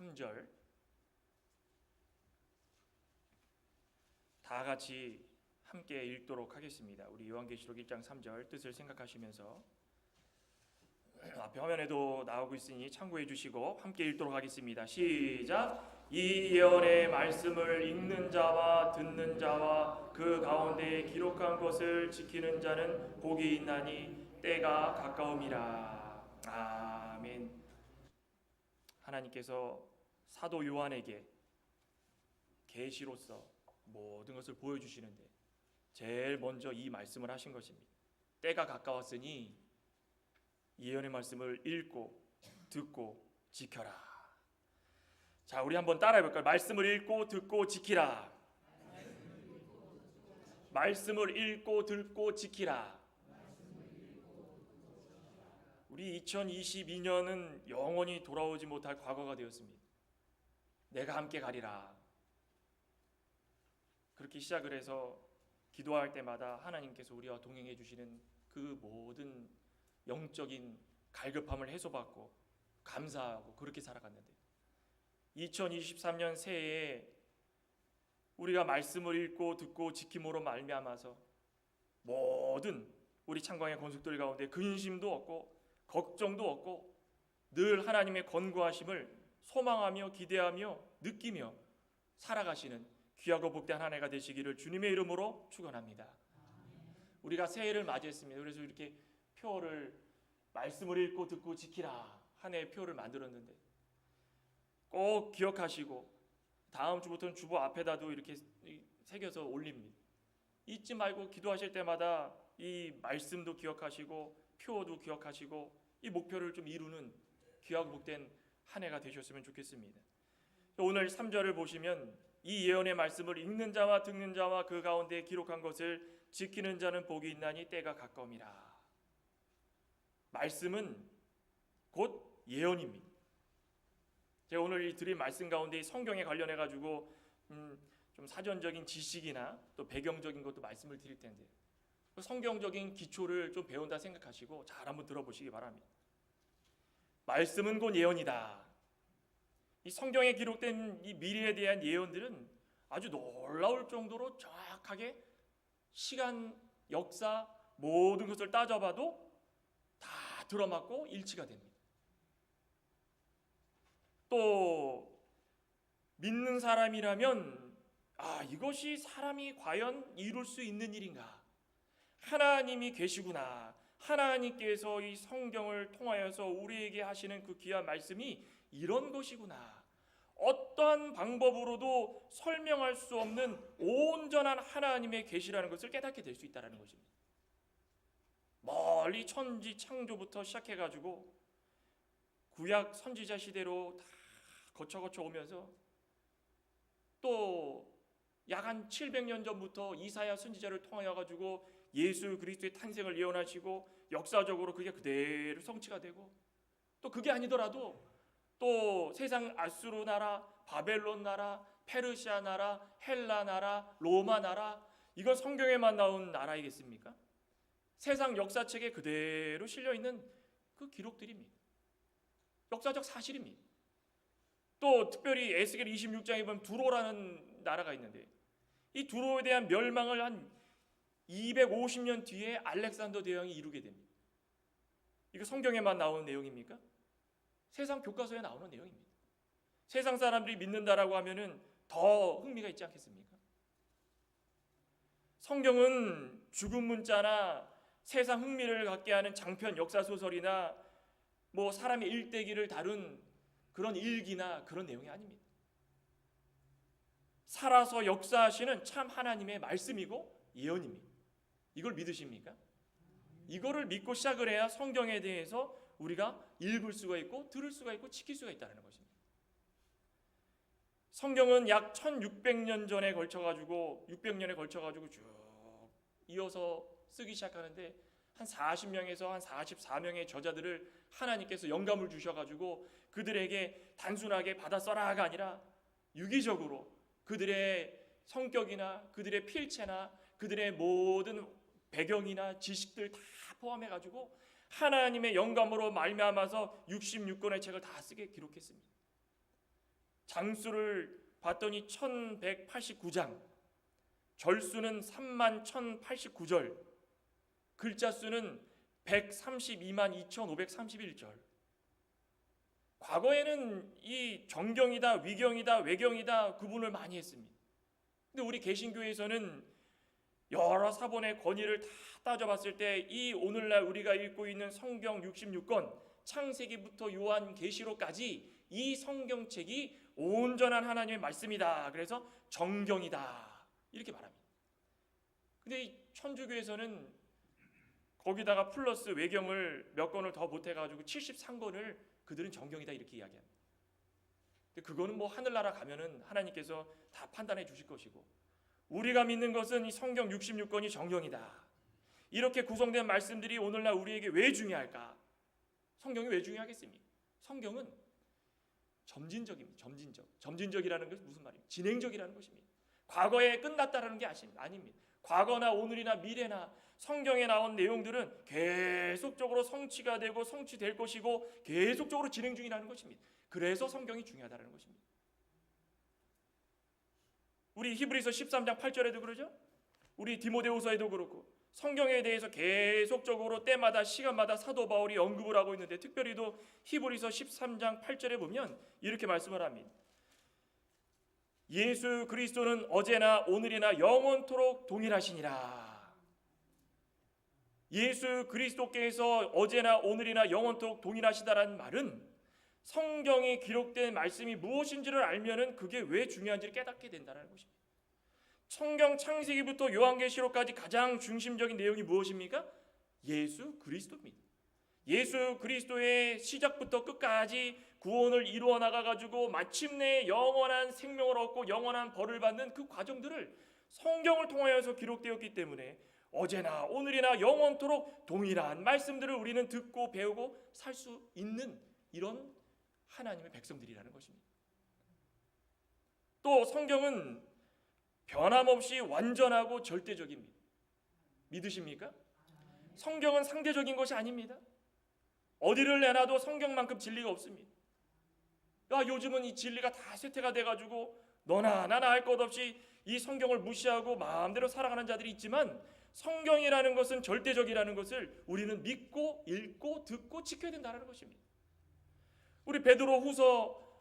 3절 다 같이 함께 읽도록 하겠습니다. 우리 요한계시록 1장 3절 뜻을 생각하시면서 앞에 화면에도 나오고 있으니 참고해 주시고 함께 읽도록 하겠습니다. 시작. 이 예언의 말씀을 읽는 자와 듣는 자와 그 가운데 기록한 것을 지키는 자는 복이 있나니 때가 가까움이라. 아멘. 하나님께서 사도 요한에게 계시로서 모든 것을 보여주시는데 제일 먼저 이 말씀을 하신 것입니다. 때가 가까웠으니 예언의 말씀을 읽고 듣고 지켜라. 자, 우리 한번 따라해 볼까요? 말씀을 읽고 듣고 지키라. 말씀을 읽고 듣고 지키라. 우리 2022년은 영원히 돌아오지 못할 과거가 되었습니다. 내가 함께 가리라. 그렇게 시작을 해서 기도할 때마다 하나님께서 우리와 동행해 주시는 그 모든 영적인 갈급함을 해소받고 감사하고 그렇게 살아갔는데 2023년 새해에 우리가 말씀을 읽고 듣고 지킴으로 말미암아서 모든 우리 창광의 건축들 가운데 근심도 없고 걱정도 없고 늘 하나님의 권고하심을 소망하며 기대하며 느끼며 살아가시는 귀하고 복된 한 해가 되시기를 주님의 이름으로 축원합니다. 우리가 새해를 맞이했습니다. 그래서 이렇게 표를 말씀을 읽고 듣고 지키라 한 해의 표를 만들었는데 꼭 기억하시고 다음 주부터는 주보 앞에다도 이렇게 새겨서 올립니다. 잊지 말고 기도하실 때마다 이 말씀도 기억하시고 표도 기억하시고 이 목표를 좀 이루는 귀하고 복된 한 해가 되셨으면 좋겠습니다. 오늘 3절을 보시면 이 예언의 말씀을 읽는 자와 듣는 자와 그 가운데 기록한 것을 지키는 자는 복이 있나니 때가 가까움이라. 말씀은 곧 예언입니다. 제가 오늘 이 드린 말씀 가운데 성경에 관련해 가지고 좀 사전적인 지식이나 또 배경적인 것도 말씀을 드릴 텐데 성경적인 기초를 좀 배운다 생각하시고 잘 한번 들어보시기 바랍니다. 말씀은 곧 예언이다. 이 성경에 기록된 이 미래에 대한 예언들은 아주 놀라울 정도로 정확하게 시간, 역사 모든 것을 따져봐도 다 들어맞고 일치가 됩니다. 또 믿는 사람이라면 이것이 사람이 과연 이룰 수 있는 일인가? 하나님이 계시구나. 하나님께서 이 성경을 통하여서 우리에게 하시는 그 귀한 말씀이 이런 것이구나. 어떠한 방법으로도 설명할 수 없는 온전한 하나님의 계시라는 것을 깨닫게 될 수 있다는 것입니다. 멀리 천지 창조부터 시작해가지고 구약 선지자 시대로 다 거쳐 오면서 또 약 한 700년 전부터 이사야 선지자를 통하여 가지고 예수 그리스도의 탄생을 예언하시고 역사적으로 그게 그대로 성취가 되고 또 그게 아니더라도 또 세상 아수르 나라, 바벨론 나라, 페르시아 나라, 헬라 나라, 로마 나라 이건 성경에만 나온 나라이겠습니까? 세상 역사책에 그대로 실려있는 그 기록들입니다. 역사적 사실입니다. 또 특별히 에스겔 26장에 보면 두로라는 나라가 있는데 이 두로에 대한 멸망을 한 250년 뒤에 알렉산더 대왕이 이루게 됩니다. 이거 성경에만 나오는 내용입니까? 세상 교과서에 나오는 내용입니다. 세상 사람들이 믿는다라고 하면은 더 흥미가 있지 않겠습니까? 성경은 죽은 문자나 세상 흥미를 갖게 하는 장편 역사 소설이나 뭐 사람의 일대기를 다룬 그런 일기나 그런 내용이 아닙니다. 살아서 역사하시는 참 하나님의 말씀이고 예언입니다. 이걸 믿으십니까? 이거를 믿고 시작을 해야 성경에 대해서 우리가 읽을 수가 있고 들을 수가 있고 지킬 수가 있다는 것입니다. 성경은 약 1600년 전에 걸쳐가지고 600년에 걸쳐가지고 쭉 이어서 쓰기 시작하는데 한 40명에서 한 44명의 저자들을 하나님께서 영감을 주셔가지고 그들에게 단순하게 받아 써라가 아니라 유기적으로 그들의 성격이나 그들의 필체나 그들의 모든 배경이나 지식들 다 포함해가지고 하나님의 영감으로 말미암아서 66권의 책을 다 쓰게 기록했습니다. 장수를 봤더니 1189장, 절수는 31,089절, 글자 수는 132만 2,531절. 과거에는 이 정경이다, 위경이다, 외경이다 구분을 많이 했습니다. 근데 우리 개신교에서는 여러 사본의 권위를 다 따져봤을 때 이 오늘날 우리가 읽고 있는 성경 66권, 창세기부터 요한계시록까지 이 성경책이 온전한 하나님의 말씀이다. 그래서 정경이다 이렇게 말합니다. 근데 이 천주교에서는 거기다가 플러스 외경을 몇 권을 더 못해가지고 73권을 그들은 정경이다 이렇게 이야기합니다. 근데 그거는 뭐 하늘나라 가면은 하나님께서 다 판단해 주실 것이고, 우리가 믿는 것은 이 성경 66권이 정경이다. 이렇게 구성된 말씀들이 오늘날 우리에게 왜 중요할까? 성경이 왜 중요하겠습니까? 성경은 점진적입니다. 점진적이라는 것은 무슨 말입니까? 진행적이라는 것입니다. 과거에 끝났다라는 게 아닙니다. 과거나 오늘이나 미래나 성경에 나온 내용들은 계속적으로 성취가 되고 성취될 것이고 계속적으로 진행 중이라는 것입니다. 그래서 성경이 중요하다는 것입니다. 우리 히브리서 13장 8절에도 그러죠. 우리 디모데후서에도 그렇고 성경에 대해서 계속적으로 때마다 시간마다 사도 바울이 언급을 하고 있는데, 특별히도 히브리서 13장 8절에 보면 이렇게 말씀을 합니다. 예수 그리스도는 어제나 오늘이나 영원토록 동일하시니라. 예수 그리스도께서 어제나 오늘이나 영원토록 동일하시다라는 말은 성경에 기록된 말씀이 무엇인지를 알면은 그게 왜 중요한지를 깨닫게 된다는 것입니다. 성경 창세기부터 요한계시록까지 가장 중심적인 내용이 무엇입니까? 예수 그리스도입니다. 예수 그리스도의 시작부터 끝까지 구원을 이루어 나가가지고 마침내 영원한 생명을 얻고 영원한 벌을 받는 그 과정들을 성경을 통하여서 기록되었기 때문에 어제나 오늘이나 영원토록 동일한 말씀들을 우리는 듣고 배우고 살 수 있는 이런 하나님의 백성들이라는 것입니다. 또 성경은 변함없이 완전하고 절대적입니다. 믿으십니까? 성경은 상대적인 것이 아닙니다. 어디를 내놔도 성경만큼 진리가 없습니다. 요즘은 이 진리가 다 쇠퇴가 돼가지고 너나 나나 할 것 없이 이 성경을 무시하고 마음대로 살아가는 자들이 있지만, 성경이라는 것은 절대적이라는 것을 우리는 믿고 읽고 듣고 지켜야 된다는 것입니다. 우리 베드로후서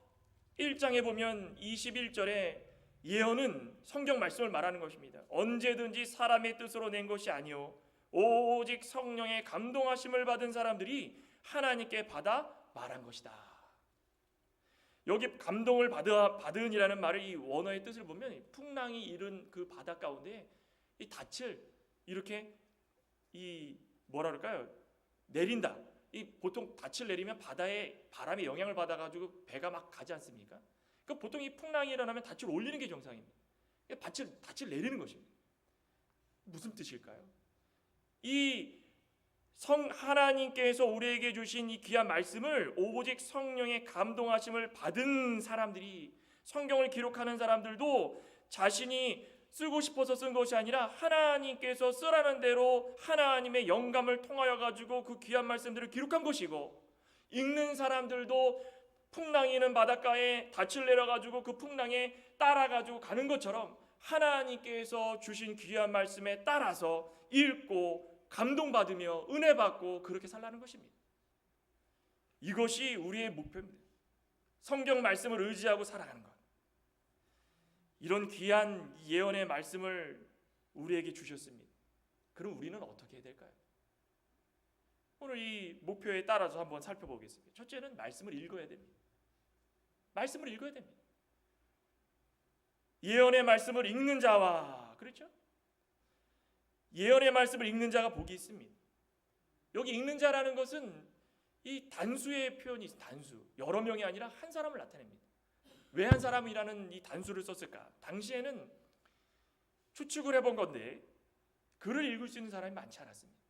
1장에 보면 21절에 예언은 성경 말씀을 말하는 것입니다. 언제든지 사람의 뜻으로 낸 것이 아니요 오직 성령의 감동하심을 받은 사람들이 하나님께 받아 말한 것이다. 여기 감동을 받은이라는 말을, 이 원어의 뜻을 보면 풍랑이 일은 그 바다 가운데 이 닻을 이렇게 이 뭐라 그럴까요? 내린다. 이 보통 닻을 내리면 바다에 바람의 영향을 받아가지고 배가 막 가지 않습니까? 그 보통 이 풍랑이 일어나면 닻을 올리는 게 정상입니다. 닻을 내리는 것입니다. 무슨 뜻일까요? 이 하나님께서 우리에게 주신 이 귀한 말씀을 오직 성령의 감동하심을 받은 사람들이, 성경을 기록하는 사람들도 자신이 쓰고 싶어서 쓴 것이 아니라 하나님께서 쓰라는 대로 하나님의 영감을 통하여 가지고 그 귀한 말씀들을 기록한 것이고, 읽는 사람들도 풍랑이 있는 바닷가에 닻을 내려가지고 그 풍랑에 따라가지고 가는 것처럼 하나님께서 주신 귀한 말씀에 따라서 읽고 감동받으며 은혜받고 그렇게 살라는 것입니다. 이것이 우리의 목표입니다. 성경 말씀을 의지하고 살아가는 것. 이런 귀한 예언의 말씀을 우리에게 주셨습니다. 그럼 우리는 어떻게 해야 될까요? 오늘 이 목표에 따라서 한번 살펴보겠습니다. 첫째는 말씀을 읽어야 됩니다. 말씀을 읽어야 됩니다. 예언의 말씀을 읽는 자와, 그렇죠? 예언의 말씀을 읽는 자가 복이 있습니다. 여기 읽는 자라는 것은 이 단수의 표현이 있습니다. 단수. 여러 명이 아니라 한 사람을 나타냅니다. 왜 한 사람이라는 이 단수를 썼을까? 당시에는 추측을 해본 건데 글을 읽을 수 있는 사람이 많지 않았습니다.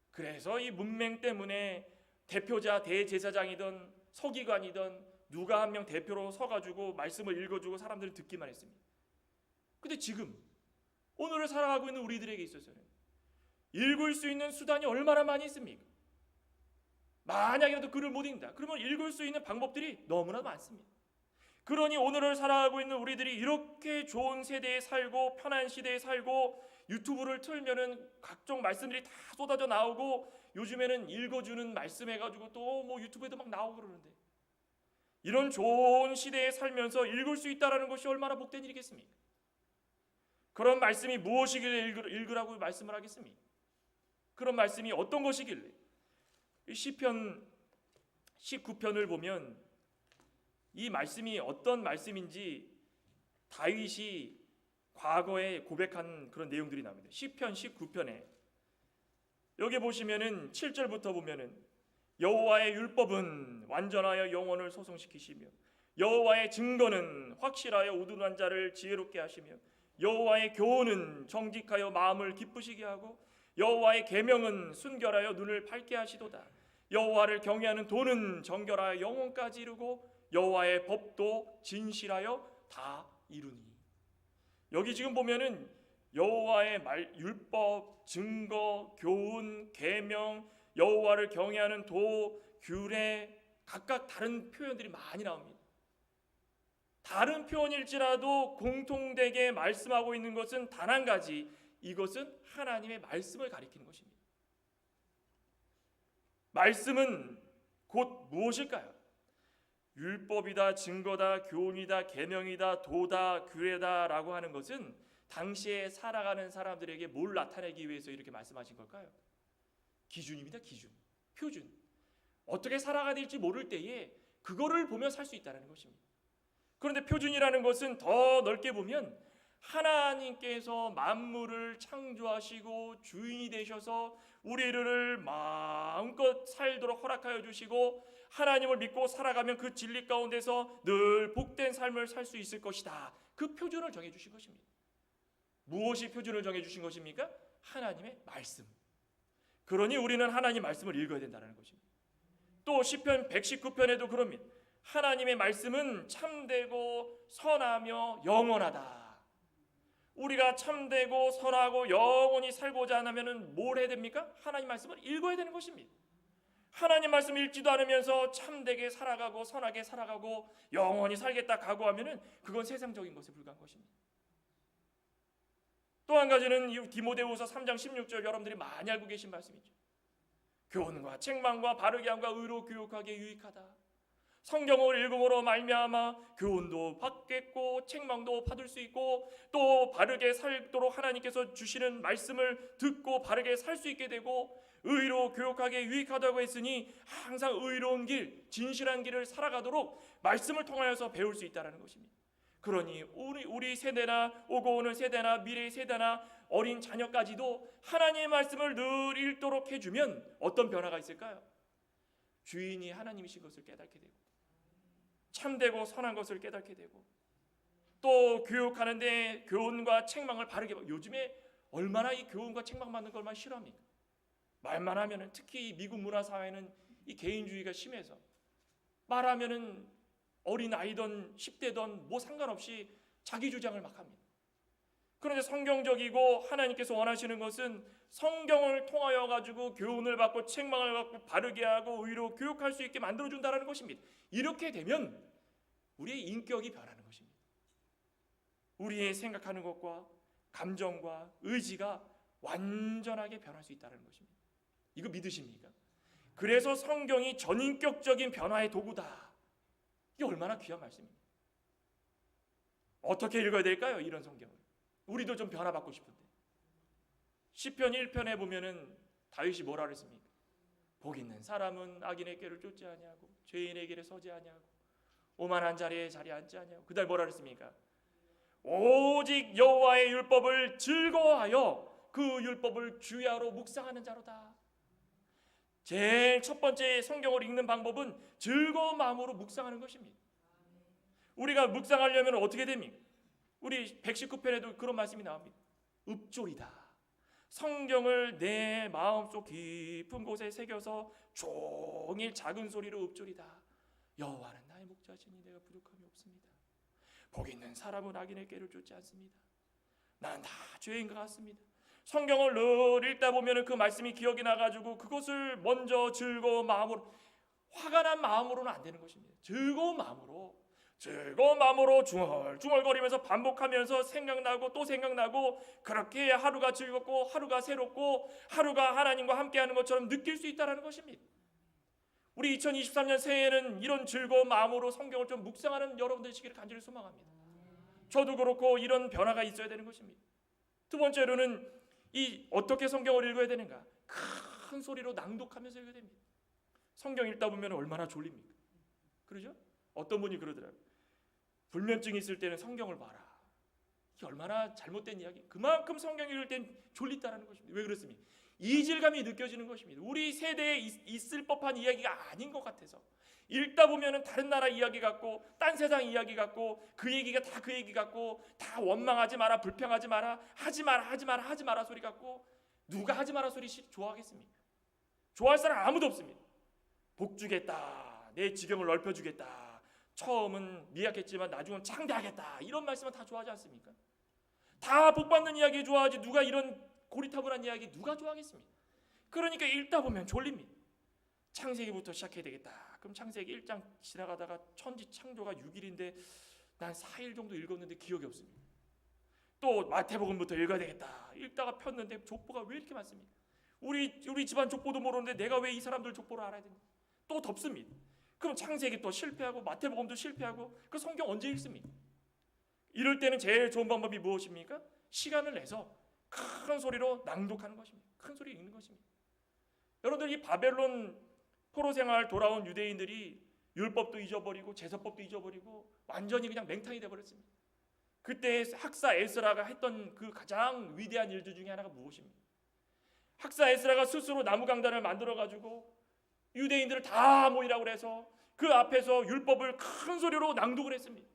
그래서 이 문맹 때문에 대표자, 대제사장이든 서기관이든 누가 한 명 대표로 서가지고 말씀을 읽어주고 사람들을 듣기만 했습니다. 근데 지금 오늘을 살아가고 있는 우리들에게 있어서는 읽을 수 있는 수단이 얼마나 많이 있습니까? 만약이라도 글을 못 읽는다. 그러면 읽을 수 있는 방법들이 너무나 많습니다. 그러니 오늘을 살아가고 있는 우리들이 이렇게 좋은 세대에 살고 편한 시대에 살고 유튜브를 틀면은 각종 말씀들이 다 쏟아져 나오고 요즘에는 읽어주는 말씀 해가지고 또 뭐 유튜브에도 막 나오고 그러는데, 이런 좋은 시대에 살면서 읽을 수 있다라는 것이 얼마나 복된 일이겠습니까? 그런 말씀이 무엇이길래 읽으라고 말씀을 하겠습니까? 그런 말씀이 어떤 것이길래? 시편 19편을 보면 이 말씀이 어떤 말씀인지 다윗이 과거에 고백한 그런 내용들이 나옵니다. 시편 19편에 여기 보시면은 7절부터 보면은 여호와의 율법은 완전하여 영혼을 소성시키시며 여호와의 증거는 확실하여 우둔한 자를 지혜롭게 하시며 여호와의 교훈은 정직하여 마음을 기쁘시게 하고 여호와의 계명은 순결하여 눈을 밝게 하시도다. 여호와를 경외하는 도는 정결하여 영혼까지 이루고 여호와의 법도 진실하여 다 이루니. 여기 지금 보면은 여호와의 율법, 증거, 교훈, 계명, 여호와를 경외하는 도, 규례, 각각 다른 표현들이 많이 나옵니다. 다른 표현일지라도 공통되게 말씀하고 있는 것은 단 한 가지, 이것은 하나님의 말씀을 가리키는 것입니다. 말씀은 곧 무엇일까요? 율법이다, 증거다, 교훈이다, 계명이다, 도다, 규례다 라고 하는 것은 당시에 살아가는 사람들에게 뭘 나타내기 위해서 이렇게 말씀하신 걸까요? 기준입니다. 기준, 표준. 어떻게 살아가야 될지 모를 때에 그거를 보며 살 수 있다는 것입니다. 그런데 표준이라는 것은 더 넓게 보면 하나님께서 만물을 창조하시고 주인이 되셔서 우리를 마음껏 살도록 허락하여 주시고 하나님을 믿고 살아가면 그 진리 가운데서 늘 복된 삶을 살 수 있을 것이다. 그 표준을 정해 주신 것입니다. 무엇이 표준을 정해 주신 것입니까? 하나님의 말씀. 그러니 우리는 하나님 말씀을 읽어야 된다는 것입니다. 또 시편 119편에도 그럽니다. 하나님의 말씀은 참되고 선하며 영원하다. 우리가 참되고 선하고 영원히 살고자 하면 뭘 해야 됩니까? 하나님 말씀을 읽어야 되는 것입니다. 하나님 말씀 읽지도 않으면서 참되게 살아가고 선하게 살아가고 영원히 살겠다 각오하면은 그건 세상적인 것에 불과한 것입니다. 또 한 가지는 디모데후서 3장 16절 여러분들이 많이 알고 계신 말씀이죠. 교훈과 책망과 바르게 함과 의로 교육하기에 유익하다. 성경을 읽음으로 말미암아 교훈도 받겠고 책망도 받을 수 있고 또 바르게 살도록 하나님께서 주시는 말씀을 듣고 바르게 살 수 있게 되고 의로 교육하기에 유익하다고 했으니 항상 의로운 길, 진실한 길을 살아가도록 말씀을 통하여서 배울 수 있다는 것입니다. 그러니 우리 세대나 오고 오는 세대나 미래의 세대나 어린 자녀까지도 하나님의 말씀을 늘 읽도록 해주면 어떤 변화가 있을까요? 주인이 하나님이신 것을 깨닫게 되고 참되고 선한 것을 깨닫게 되고 또 교육하는데 교훈과 책망을 바르게 요즘에 얼마나 이 교훈과 책망 받는 걸 얼마나 싫어합니까? 말만 하면은 특히 미국 문화 사회는 이 개인주의가 심해서 말하면은 어린 아이든 10대든 뭐 상관없이 자기 주장을 막 합니다. 그런데 성경적이고 하나님께서 원하시는 것은 성경을 통하여 가지고 교훈을 받고 책망을 받고 바르게 하고 의로 교육할 수 있게 만들어 준다라는 것입니다. 이렇게 되면 우리의 인격이 변하는 것입니다. 우리의 생각하는 것과 감정과 의지가 완전하게 변할 수 있다는 것입니다. 이거 믿으십니까? 그래서 성경이 전인격적인 변화의 도구다. 이게 얼마나 귀한 말씀입니다. 어떻게 읽어야 될까요? 이런 성경을. 우리도 좀 변화받고 싶은데. 시편 1편에 보면은 다윗이 뭐라 그랬습니까? 복 있는 사람은 악인의 길을 쫓지 아니하고 죄인의 길에 서지 아니하고 오만한 자리에 앉지 아니하고 그다음 뭐라 그랬습니까? 오직 여호와의 율법을 즐거워하여 그 율법을 주야로 묵상하는 자로다. 제일 첫 번째 성경을 읽는 방법은 즐거운 마음으로 묵상하는 것입니다. 우리가 묵상하려면 어떻게 됩니까? 우리 119편에도 그런 말씀이 나옵니다. 읊조리다. 성경을 내 마음속 깊은 곳에 새겨서 종일 작은 소리로 읊조리다. 여호와는 나의 목자시니 내가 부족함이 없습니다. 복 있는 사람은 악인의 꾀를 쫓지 않습니다. 난 다 죄인과 같습니다. 성경을 늘 읽다 보면 그 말씀이 기억이 나가지고 그것을 먼저 즐거운 마음으로, 화가 난 마음으로는 안 되는 것입니다. 즐거운 마음으로 즐거운 마음으로 중얼중얼거리면서 반복하면서 생각나고 또 생각나고, 그렇게 하루가 즐겁고 하루가 새롭고 하루가 하나님과 함께하는 것처럼 느낄 수 있다는 것입니다. 우리 2023년 새해에는 이런 즐거운 마음으로 성경을 좀 묵상하는 여러분들 되시기를 간절히 소망합니다. 저도 그렇고 이런 변화가 있어야 되는 것입니다. 두 번째로는 어떻게 성경을 읽어야 되는가? 큰 소리로 낭독하면서 읽어야 됩니다. 성경 읽다 보면 얼마나 졸립니까? 그러죠? 어떤 분이 그러더라고요. 불면증이 있을 때는 성경을 봐라. 이게 얼마나 잘못된 이야기. 그만큼 성경 읽을 땐 졸립다라는 것입니다. 왜 그렇습니까? 이질감이 느껴지는 것입니다. 우리 세대에 있을 법한 이야기가 아닌 것 같아서 읽다 보면은 다른 나라 이야기 같고 딴 세상 이야기 같고 그 얘기가 다 그 얘기 같고 다 원망하지 마라, 불평하지 마라, 하지 마라 소리 같고, 누가 하지 마라 소리 좋아하겠습니까? 좋아할 사람 아무도 없습니다. 복 주겠다, 내 지경을 넓혀주겠다, 처음은 미약했지만 나중은 창대하겠다, 이런 말씀은 다 좋아하지 않습니까? 다 복받는 이야기 좋아하지 누가 이런 고리타분한 이야기 누가 좋아하겠습니까? 그러니까 읽다 보면 졸립니다. 창세기부터 시작해야 되겠다. 그럼 창세기 1장 지나가다가 천지 창조가 6일인데 난 4일 정도 읽었는데 기억이 없습니다. 또 마태복음부터 읽어야 되겠다. 읽다가 폈는데 족보가 왜 이렇게 많습니까? 우리 집안 족보도 모르는데 내가 왜 이 사람들 족보를 알아야 되나? 또 덮습니다. 그럼 창세기 또 실패하고 마태복음도 실패하고, 그 성경 언제 읽습니까? 이럴 때는 제일 좋은 방법이 무엇입니까? 시간을 내서 큰 소리로 낭독하는 것입니다. 큰 소리 읽는 것입니다. 여러분들, 이 바벨론 포로 생활 돌아온 유대인들이 율법도 잊어버리고 제사법도 잊어버리고 완전히 그냥 맹탕이 되어버렸습니다. 그때 학사 에스라가 했던 그 가장 위대한 일들 중에 하나가 무엇입니까? 학사 에스라가 스스로 나무 강단을 만들어 가지고 유대인들을 다 모이라고 해서 그 앞에서 율법을 큰 소리로 낭독을 했습니다.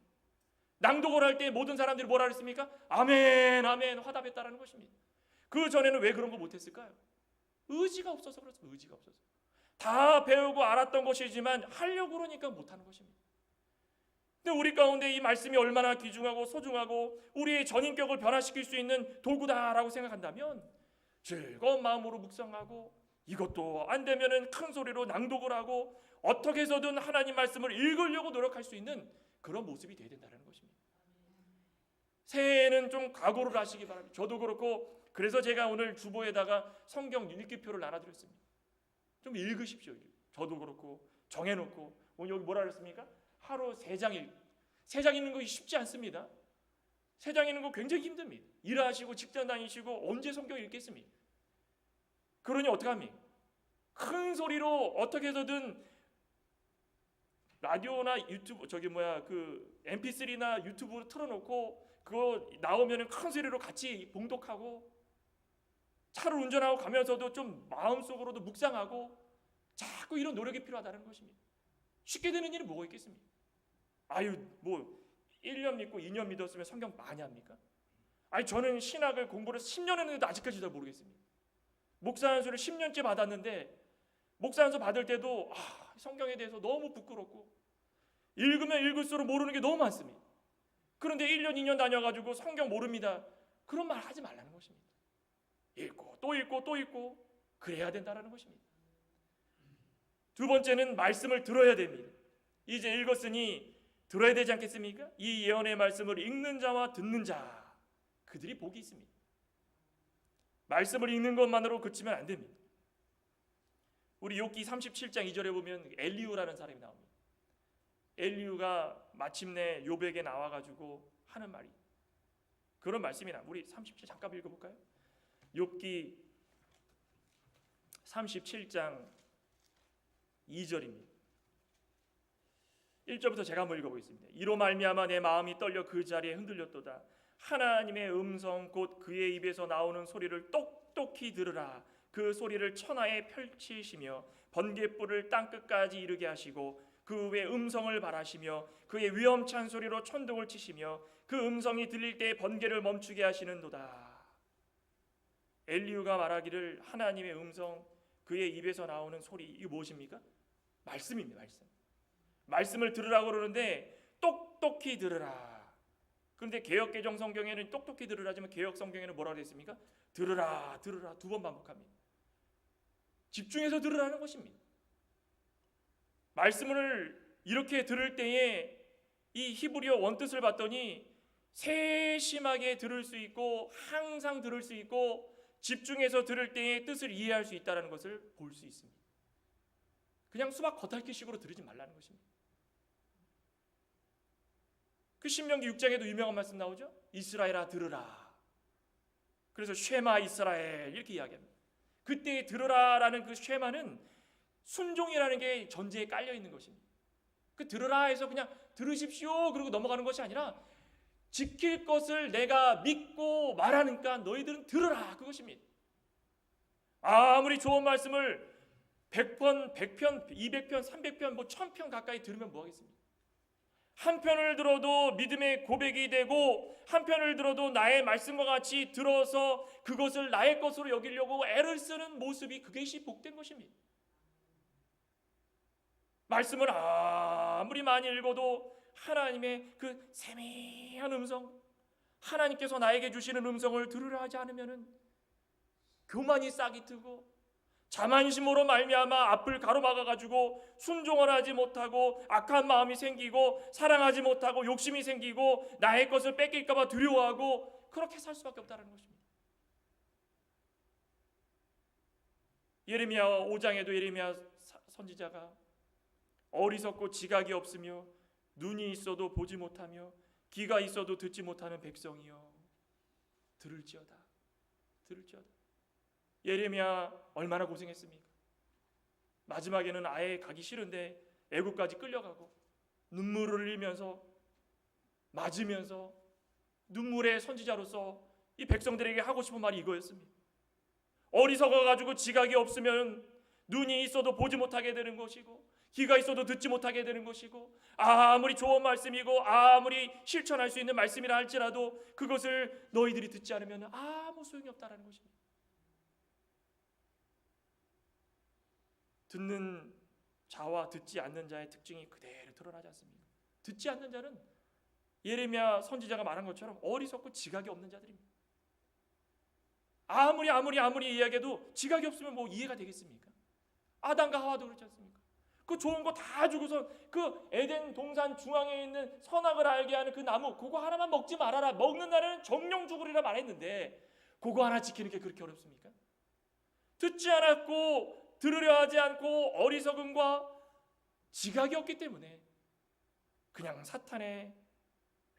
낭독을 할 때 모든 사람들이 뭐라 그랬습니까? 아멘 아멘 화답했다라는 것입니다. 그 전에는 왜 그런 거 못했을까요? 의지가 없어서 그렇습니다. 의지가 없어서. 다 배우고 알았던 것이지만 하려고 그러니까 못하는 것입니다. 근데 우리 가운데 이 말씀이 얼마나 귀중하고 소중하고 우리의 전인격을 변화시킬 수 있는 도구다라고 생각한다면 즐거운 마음으로 묵상하고, 이것도 안 되면은 큰 소리로 낭독을 하고 어떻게 해서든 하나님 말씀을 읽으려고 노력할 수 있는 그런 모습이 되어야 된다는 것입니다. 새해에는 좀 각오를 하시기 바랍니다. 저도 그렇고, 그래서 제가 오늘 주보에다가 성경 읽기표를 나눠드렸습니다. 좀 읽으십시오. 저도 그렇고 정해놓고, 오늘 여기 뭐라 그랬습니까? 하루 3장 읽는 거 쉽지 않습니다. 3장 읽는 거 굉장히 힘듭니다. 일하시고 직장 다니시고 언제 성경 읽겠습니까? 그러니 어떡합니까? 큰 소리로 어떻게 해서든 라디오나 유튜브 그 MP3나 유튜브로 틀어놓고 그거 나오면은 큰 소리로 같이 봉독하고, 차를 운전하고 가면서도 좀 마음속으로도 묵상하고, 자꾸 이런 노력이 필요하다는 것입니다. 쉽게 되는 일이 뭐가 있겠습니까? 뭐 1년 믿고 2년 믿었으면 성경 많이 합니까? 저는 신학을 공부를 10년 했는데도 아직까지 잘 모르겠습니다. 목사 안수를 10년째 받았는데 목사 안수 받을 때도 성경에 대해서 너무 부끄럽고, 읽으면 읽을수록 모르는 게 너무 많습니다. 그런데 1년 2년 다녀가지고 성경 모릅니다, 그런 말 하지 말라는 것입니다. 읽고 또 읽고 또 읽고 그래야 된다는 것입니다. 두 번째는 말씀을 들어야 됩니다. 이제 읽었으니 들어야 되지 않겠습니까? 이 예언의 말씀을 읽는 자와 듣는 자, 그들이 복이 있습니다. 말씀을 읽는 것만으로 그치면 안 됩니다. 우리 욥기 37장 2절에 보면 엘리후라는 사람이 나옵니다. 엘리후가 마침내 욥에게 나와가지고 하는 말이, 그런 말씀이 나옵니다. 우리 37장 잠깐 읽어볼까요? 욥기 37장 2절입니다. 1절부터 제가 한번 읽어보겠습니다. 이로 말미암아 내 마음이 떨려 그 자리에 흔들렸도다. 하나님의 음성 곧 그의 입에서 나오는 소리를 똑똑히 들으라. 그 소리를 천하에 펼치시며 번갯불을 땅끝까지 이르게 하시고 그 후에 음성을 발하시며 그의 위엄찬 소리로 천둥을 치시며 그 음성이 들릴 때 번개를 멈추게 하시는도다. 엘리후가 말하기를 하나님의 음성, 그의 입에서 나오는 소리, 이게 무엇입니까? 말씀입니다. 말씀을 들으라고 그러는데 똑똑히 들으라. 그런데 개역개정 성경에는 똑똑히 들으라지만 개역 성경에는 뭐라고 되어 있습니까? 들으라 두 번 반복합니다. 집중해서 들으라는 것입니다. 말씀을 이렇게 들을 때에 이 히브리어 원뜻을 봤더니 세심하게 들을 수 있고 항상 들을 수 있고 집중해서 들을 때의 뜻을 이해할 수 있다는 것을 볼 수 있습니다. 그냥 수박 겉핥기식으로 들으지 말라는 것입니다. 그 신명기 6장에도 유명한 말씀 나오죠. 이스라엘아 들으라. 그래서 쉐마 이스라엘 이렇게 이야기합니다. 그때 들으라라는 그 쉐마는 순종이라는 게 전제에 깔려 있는 것입니다. 그 들으라 해서 그냥 들으십시오 그러고 넘어가는 것이 아니라 지킬 것을 내가 믿고 말하니까 너희들은 들으라 그것입니다. 아무리 좋은 말씀을 100편, 100편, 200편, 300편, 뭐 1000편 가까이 들으면 뭐하겠습니까? 한 편을 들어도 믿음의 고백이 되고 한 편을 들어도 나의 말씀과 같이 들어서 그것을 나의 것으로 여기려고 애를 쓰는 모습이 그것이 복된 것입니다. 말씀을 아무리 많이 읽어도 하나님의 그 세미한 음성, 하나님께서 나에게 주시는 음성을 들으려 하지 않으면 교만이 싹이 트고 자만심으로 말미암아 앞을 가로막아가지고 순종을 하지 못하고 악한 마음이 생기고 사랑하지 못하고 욕심이 생기고 나의 것을 뺏길까 봐 두려워하고 그렇게 살 수밖에 없다는 것입니다. 예레미야 5장에도 예레미야 선지자가 어리석고 지각이 없으며 눈이 있어도 보지 못하며 귀가 있어도 듣지 못하는 백성이여 들을지어다. 예레미야 얼마나 고생했습니까? 마지막에는 아예 가기 싫은데 애국까지 끌려가고 눈물을 흘리면서 맞으면서 눈물의 선지자로서 이 백성들에게 하고 싶은 말이 이거였습니다. 어리석어가지고 지각이 없으면 눈이 있어도 보지 못하게 되는 것이고 귀가 있어도 듣지 못하게 되는 것이고 아무리 좋은 말씀이고 아무리 실천할 수 있는 말씀이라 할지라도 그것을 너희들이 듣지 않으면 아무 소용이 없다는 것입니다. 듣는 자와 듣지 않는 자의 특징이 그대로 드러나지 않습니까? 듣지 않는 자는 예레미야 선지자가 말한 것처럼 어리석고 지각이 없는 자들입니다. 아무리 이야기해도 지각이 없으면 뭐 이해가 되겠습니까? 아담과 하와도 그렇지 않습니까? 그 좋은 거 다 주고서 그 에덴 동산 중앙에 있는 선악을 알게 하는 그 나무 그거 하나만 먹지 말아라. 먹는 날에는 정령 죽으리라 말했는데 그거 하나 지키는 게 그렇게 어렵습니까? 듣지 않았고 들으려 하지 않고 어리석음과 지각이 없기 때문에 그냥 사탄의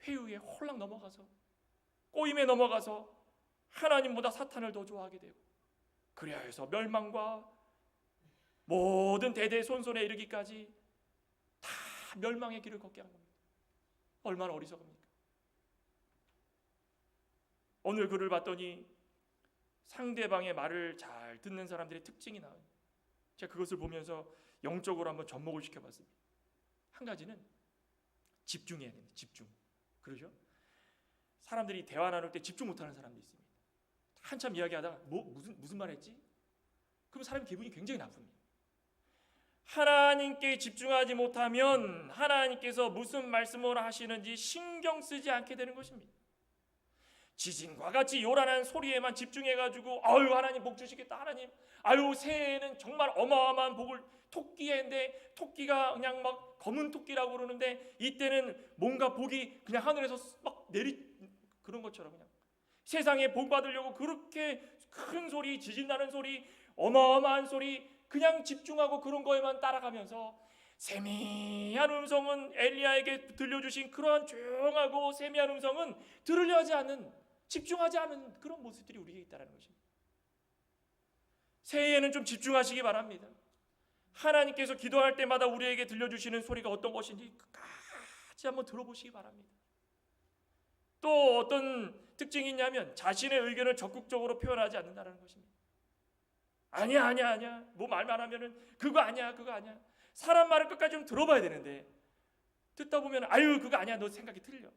회유에 홀랑 넘어가서 꼬임에 넘어가서 하나님보다 사탄을 더 좋아하게 되고 그래야 해서 멸망과 모든 대대손손에 이르기까지 다 멸망의 길을 걷게 한 겁니다. 얼마나 어리석습니까? 오늘 글을 봤더니 상대방의 말을 잘 듣는 사람들의 특징이 나와요. 제가 그것을 보면서 영적으로 한번 접목을 시켜봤습니다. 한 가지는 집중해야 됩니다. 집중. 그러죠? 사람들이 대화 나눌 때 집중 못하는 사람도 있습니다. 한참 이야기하다가 무슨 말 했지? 그럼 사람이 기분이 굉장히 나쁩니다. 하나님께 집중하지 못하면 하나님께서 무슨 말씀을 하시는지 신경 쓰지 않게 되는 것입니다. 지진과 같이 요란한 소리에만 집중해가지고 아유 하나님 복 주시겠다 하나님 아유 새해에는 정말 어마어마한 복을 토끼인데 토끼가 그냥 막 검은 토끼라고 그러는데 이때는 뭔가 복이 그냥 하늘에서 막 그런 것처럼 그냥 세상에 복 받으려고 그렇게 큰 소리 지진 나는 소리 어마어마한 소리 그냥 집중하고 그런 거에만 따라가면서 세미한 음성은 엘리야에게 들려주신 그러한 조용하고 세미한 음성은 들으려 하지 않는 집중하지 않은 그런 모습들이 우리에게 있다는 것입니다. 새해에는 좀 집중하시기 바랍니다. 하나님께서 기도할 때마다 우리에게 들려주시는 소리가 어떤 것인지 끝까지 한번 들어보시기 바랍니다. 또 어떤 특징이 있냐면 자신의 의견을 적극적으로 표현하지 않는다는 것입니다. 아니야 뭐 말만 하면은 그거 아니야 사람 말을 끝까지 좀 들어봐야 되는데 듣다 보면 아유 그거 아니야 너 생각이 틀려.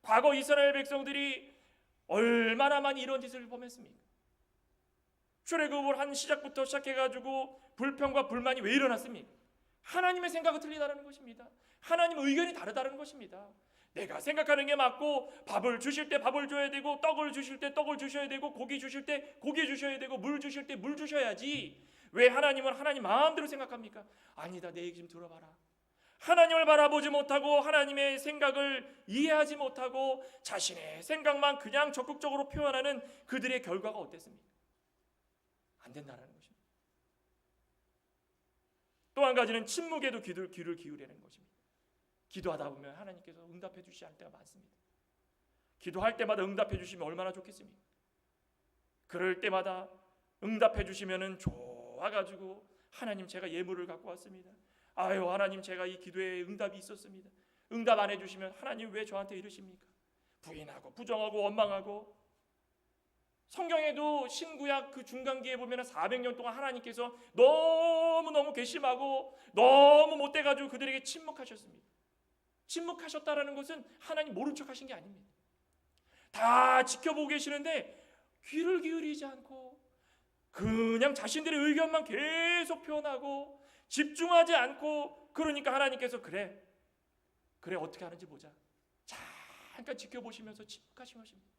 과거 이스라엘 백성들이 얼마나 많이 이런 짓을 범했습니까? 출애굽을 한 시작부터 시작해가지고 불평과 불만이 왜 일어났습니까? 하나님의 생각이 틀리다는 것입니다. 하나님의 의견이 다르다는 것입니다. 내가 생각하는 게 맞고 밥을 주실 때 밥을 줘야 되고 떡을 주실 때 떡을 주셔야 되고 고기 주실 때 고기 주셔야 되고 물 주실 때 물 주셔야지 왜 하나님은 하나님 마음대로 생각합니까? 아니다 내 얘기 좀 들어봐라. 하나님을 바라보지 못하고 하나님의 생각을 이해하지 못하고 자신의 생각만 그냥 적극적으로 표현하는 그들의 결과가 어땠습니까? 안 된다는 것입니다. 또 한 가지는 침묵에도 귀를 기울이는 것입니다. 기도하다 보면 하나님께서 응답해 주시지 않을 때가 많습니다. 기도할 때마다 응답해 주시면 얼마나 좋겠습니까? 그럴 때마다 응답해 주시면은 좋아가지고 하나님 제가 예물을 갖고 왔습니다. 아유 하나님 제가 이 기도에 응답이 있었습니다. 응답 안 해주시면 하나님 왜 저한테 이러십니까? 부인하고 부정하고 원망하고. 성경에도 신구약 그 중간기에 보면 400년 동안 하나님께서 너무너무 괘씸하고 너무 못돼가지고 그들에게 침묵하셨습니다. 침묵하셨다라는 것은 하나님 모른 척 하신 게 아닙니다. 다 지켜보고 계시는데 귀를 기울이지 않고 그냥 자신들의 의견만 계속 표현하고 집중하지 않고, 그러니까 하나님께서 그래 어떻게 하는지 보자, 잠깐 지켜보시면서 침묵하신 것입니다.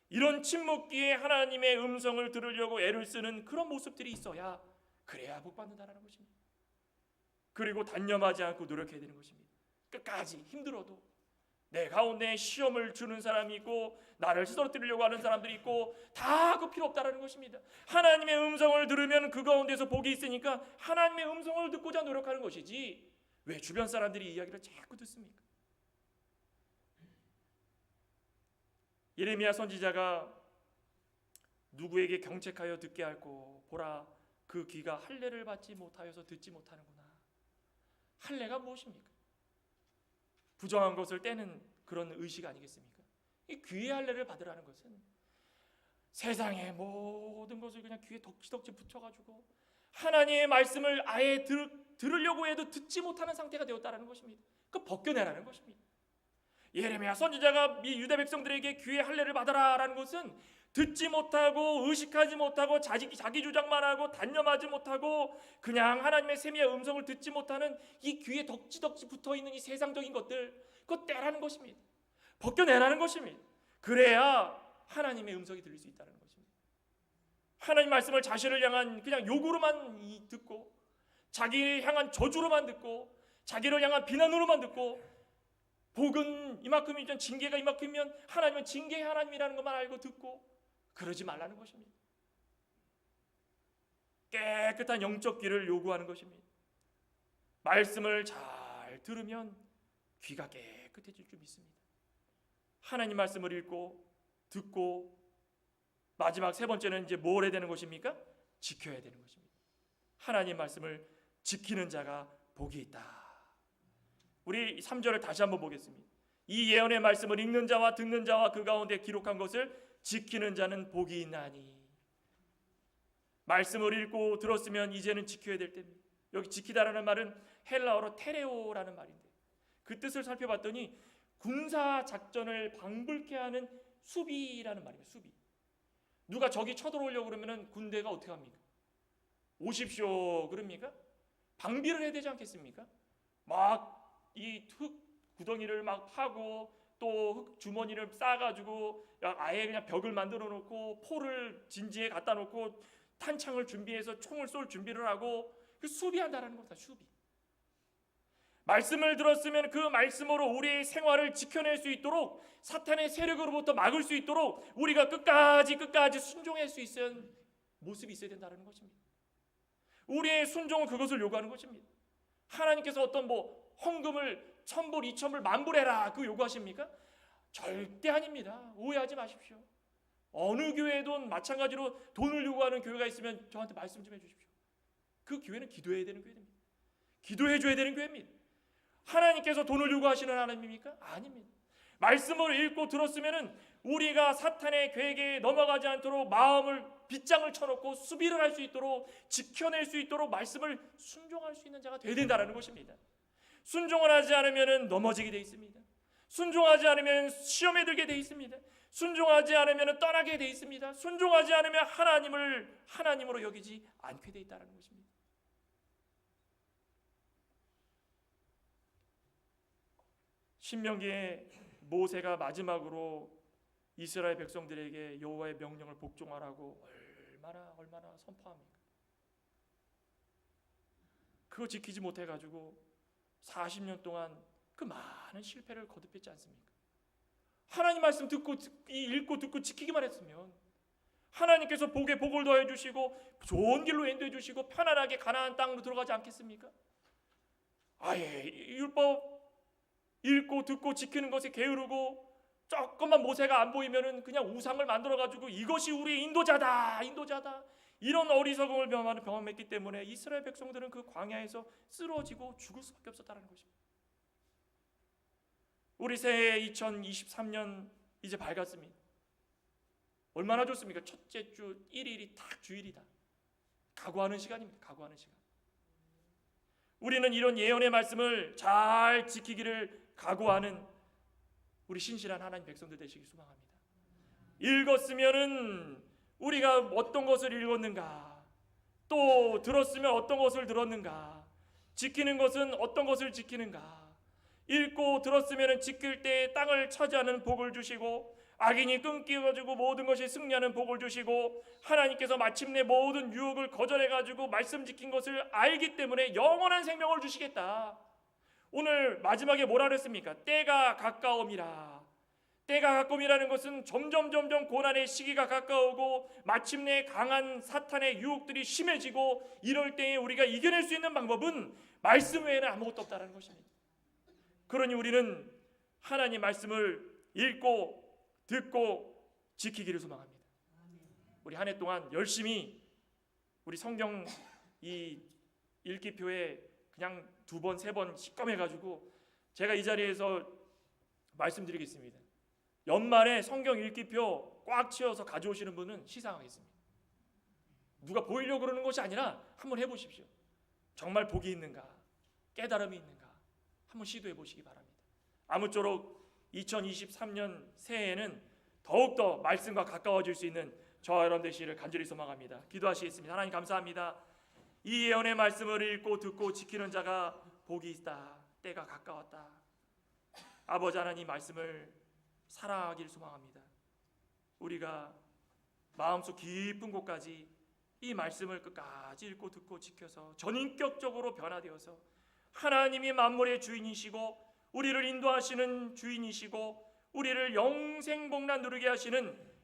이런 침묵기에 하나님의 음성을 들으려고 애를 쓰는 그런 모습들이 있어야 그래야 복받는다라는 것입니다. 그리고 단념하지 않고 노력해야 되는 것입니다. 끝까지 힘들어도 내 가운데 시험을 주는 사람이 있고 나를 쓰러뜨리려고 하는 사람들이 있고 다 그 필요 없다라는 것입니다. 하나님의 음성을 들으면 그 가운데서 복이 있으니까 하나님의 음성을 듣고자 노력하는 것이지 왜 주변 사람들이 이야기를 자꾸 듣습니까? 예레미야 선지자가 누구에게 경책하여 듣게 할꼬, 보라 그 귀가 할례를 받지 못하여서 듣지 못하는구나. 할례가 무엇입니까? 부정한 것을 떼는 그런 의식 아니겠습니까? 이 귀의 할례를 받으라는 것은 세상의 모든 것을 그냥 귀에 덕지덕지 붙여가지고 하나님의 말씀을 아예 들으려고 해도 듣지 못하는 상태가 되었다는 것입니다. 그 벗겨내라는 것입니다. 예레미야 선지자가 이 유대 백성들에게 귀의 할례를 받아라라는 것은 듣지 못하고 의식하지 못하고 자기 주장만 하고 단념하지 못하고 그냥 하나님의 세미의 음성을 듣지 못하는 이 귀에 덕지덕지 붙어있는 이 세상적인 것들, 그거 떼라는 것입니다. 벗겨내라는 것입니다. 그래야 하나님의 음성이 들릴 수 있다는 것입니다. 하나님 말씀을 자신을 향한 그냥 욕으로만 듣고 자기를 향한 저주로만 듣고 자기를 향한 비난으로만 듣고 복은 이만큼이면 징계가 이만큼이면 하나님은 징계의 하나님이라는 것만 알고 듣고 그러지 말라는 것입니다. 깨끗한 영적 귀를 요구하는 것입니다. 말씀을 잘 들으면 귀가 깨끗해질 줄 믿습니다. 하나님 말씀을 읽고 듣고 마지막 세 번째는 이제 뭘 해야 되는 것입니까? 지켜야 되는 것입니다. 하나님 말씀을 지키는 자가 복이 있다. 우리 3절을 다시 한번 보겠습니다. 이 예언의 말씀을 읽는 자와 듣는 자와 그 가운데 기록한 것을 지키는 자는 복이 있나니. 말씀을 읽고 들었으면 이제는 지켜야 될 때입니다. 여기 지키다라는 말은 헬라어로 테레오라는 말인데 그 뜻을 살펴봤더니 군사 작전을 방불케 하는 수비라는 말입니다. 수비. 누가 적이 쳐들어오려고 그러면 군대가 어떻게 합니까? 오십시오 그럽니까? 방비를 해야 되지 않겠습니까? 막 이 흙 구덩이를 막 파고 또 흙 주머니를 싸가지고 아예 그냥 벽을 만들어 놓고 포를 진지에 갖다 놓고 탄창을 준비해서 총을 쏠 준비를 하고 그 수비한다라는 겁니다. 수비. 말씀을 들었으면 그 말씀으로 우리의 생활을 지켜낼 수 있도록 사탄의 세력으로부터 막을 수 있도록 우리가 끝까지 순종할 수 있는 모습이 있어야 된다는 것입니다. 우리의 순종은 그것을 요구하는 것입니다. 하나님께서 어떤 헌금을 1000불, 2000불, 만불 해라 그 요구하십니까? 절대 아닙니다. 오해하지 마십시오. 어느 교회도 마찬가지로 돈을 요구하는 교회가 있으면 저한테 말씀 좀 해주십시오. 그 교회는 기도해야 되는 교회입니다. 기도해줘야 되는 교회입니다. 하나님께서 돈을 요구하시는 하나님입니까? 아닙니다. 말씀을 읽고 들었으면 우리가 사탄의 괴계에 넘어가지 않도록 마음을 빗장을 쳐놓고 수비를 할 수 있도록 지켜낼 수 있도록 말씀을 순종할 수 있는 자가 되어야 된다는 것입니다. 순종을 하지 않으면 넘어지게 되어 있습니다. 순종하지 않으면 시험에 들게 되어 있습니다. 순종하지 않으면 떠나게 되어 있습니다. 순종하지 않으면 하나님으로 여기지 않게 되어 있다는 것입니다. 신명기에 모세가 마지막으로 이스라엘 백성들에게 여호와의 명령을 복종하라고 얼마나 선포합니까? 그거 지키지 못해가지고 40년 동안 그 많은 실패를 거듭했지 않습니까? 하나님 말씀 읽고 듣고 지키기만 했으면 하나님께서 복에 복을 더해 주시고 좋은 길로 인도해 주시고 편안하게 가나안 땅으로 들어가지 않겠습니까? 아예 율법 읽고 듣고 지키는 것에 게으르고 조금만 모세가 안 보이면은 그냥 우상을 만들어 가지고 이것이 우리의 인도자다 이런 어리석음을 경험했기 때문에 이스라엘 백성들은 그 광야에서 쓰러지고 죽을 수밖에 없었다는 것입니다. 우리 새해 2023년 이제 밝았습니다. 얼마나 좋습니까? 첫째 주 1일이 딱 주일이다. 각오하는 시간입니다. 각오하는 시간. 우리는 이런 예언의 말씀을 잘 지키기를 각오하는 우리 신실한 하나님 백성들 되시기 소망합니다. 읽었으면은 우리가 어떤 것을 읽었는가, 또 들었으면 어떤 것을 들었는가, 지키는 것은 어떤 것을 지키는가, 읽고 들었으면 지킬 때 땅을 차지하는 복을 주시고 악인이 끊기가지고 모든 것이 승리하는 복을 주시고 하나님께서 마침내 모든 유혹을 거절해가지고 말씀 지킨 것을 알기 때문에 영원한 생명을 주시겠다. 오늘 마지막에 뭐라 그랬습니까? 때가 가까움이라. 때가 가까움이라는 것은 점점 고난의 시기가 가까우고 마침내 강한 사탄의 유혹들이 심해지고 이럴 때에 우리가 이겨낼 수 있는 방법은 말씀 외에는 아무것도 없다는 것입니다. 그러니 우리는 하나님 말씀을 읽고 듣고 지키기를 소망합니다. 우리 한 해 동안 열심히 우리 성경 이 읽기표에 그냥 2번 3번 식검해가지고 제가 이 자리에서 말씀드리겠습니다. 연말에 성경 읽기표 꽉 채워서 가져오시는 분은 시상하겠습니다. 누가 보이려고 그러는 것이 아니라 한번 해보십시오. 정말 복이 있는가, 깨달음이 있는가 한번 시도해 보시기 바랍니다. 아무쪼록 2023년 새해에는 더욱더 말씀과 가까워질 수 있는 저와 여러분 되시기를 간절히 소망합니다. 기도하시겠습니다. 하나님 감사합니다. 이 예언의 말씀을 읽고 듣고 지키는 자가 복이 있다. 때가 가까웠다. 아버지 하나님 말씀을 사랑하기를 소망합니다. 우리가 마음속 깊은 곳까지 이 말씀을 끝까지 읽고 듣고 지켜서 전인격적으로 변화되어서 하나님이 만물의 주인이시고 우리를 인도하시는 주인이시고 우리를 영생복락 누리게 하시는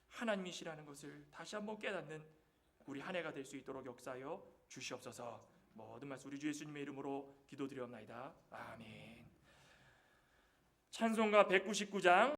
하나님이시라는 것을 다시 한번 깨닫는 우리 한 해가 될 수 있도록 역사하여 주시옵소서. 모든 말씀 우리 주 예수님의 이름으로 기도드리옵나이다. 아멘. 찬송가 199장